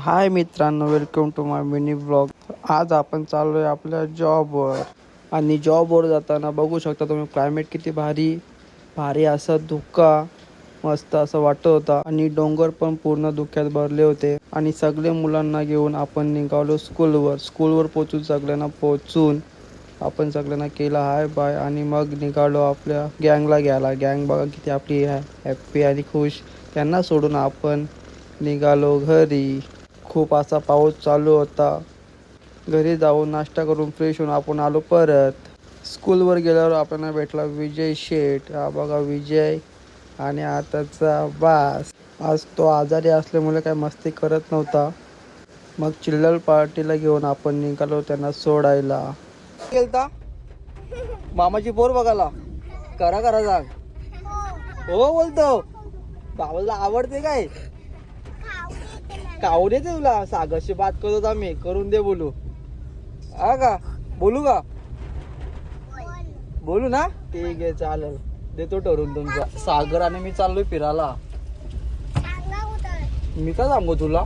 हाय मित्रांनो, welcome to my mini blog. आज आपण चाललोय आपल्या जॉबवर आणि जॉबवर जाताना बघू शकता तुम्ही क्लायमेट किती भारी भारी असा धुका मस्त असं वाटत होता आणि डोंगर पण पूर्ण धुक्यात भरले होते आणि सगळे मुलांना घेऊन आपण निघालो स्कूलवर सगळ्यांना पोचून आपण सगळ्यांना केला हाय बाय आणि मग निघालो आपल्या गँगला घ्यायला. गँग बघा किती आपली हॅप्पी आणि खुश. त्यांना सोडून आपण निघालो घरी. खूप असा पाऊस चालू होता. घरी जाऊन नाश्ता करून फ्रेश होऊन आपण आलो परत. स्कूलवर गेल्यावर आपल्याला भेटला विजय शेठ. हा बघा विजय आणि आताचा बास. आज तो आजारी असल्यामुळे काय मस्ती करत नव्हता. मग चिल्लर पार्टीला घेऊन आपण निघालो त्यांना सोडायला. गेलता मामाची पोर बघायला. करा करा सांग. हो बोलतो. बाबाला आवडते काय? कावून येते तुला? सागरशी बात करतो आम्ही. करून दे बोलू. हा का? बोलू का? बोलू ना? ठीक आहे चालेल. देतो ठरवून तुमचा. सागर आणि मी चाललोय फिरायला. मी काय सांगू तुला?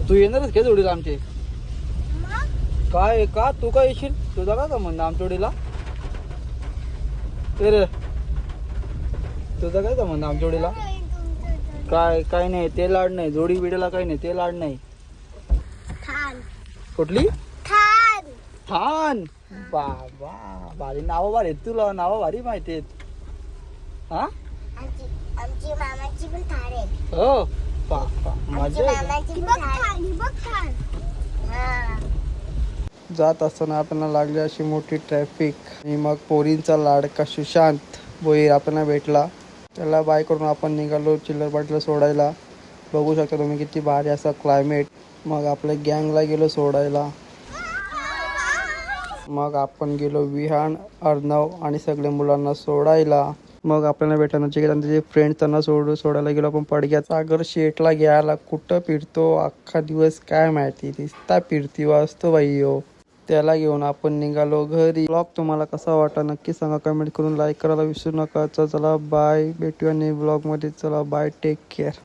तू येणारच का जोडीला आमचे? काय का तू काय येशील? तुझा काय संबंध आमचोडीला? तर तुझा काय संबंध आमचोडीला? काय नाही ते लाड नाही. जोडी बिडीला काही नाही ते लाड नाही. कुठली? थान. बाबा भारी नाव भारी आहेत. तुला नाव भारी माहिती आहेत. हा आमची मामाची पण थार आहे. हो बाबा मजा. जात असताना आपल्याला लागली अशी मोठी ट्रॅफिक आणि मग पोरींचा लाडका सुशांत भोईर आपल्याला भेटला. त्याला बाय करून आपण निघालो चिल्लर पार्टीला सोडायला. बघू शकता तुम्ही किती भारी असा क्लायमेट. मग आपल्या गँगला गेलो सोडायला. मग आपण गेलो विहान, अर्णव आणि सगळे मुलांना सोडायला. मग आपल्याला भेटला नचिकेत आणि त्याचे फ्रेंड त्यांना सोडायला गेलो आपण पडग्यात. सागर शेठला घ्यायला कुठं फिरतो अख्खा दिवस काय माहिती. दिसता फिरती वाजतो बाई हो. त्याला घेऊन आपण निघालो घरी. ब्लॉग तुम्हाला कसा वाटला नक्की सांगा. कमेंट करून लाईक करायला विसरू नका. चला बाय. भेटूया ब्लॉग मध्ये. चला बाय. Take care.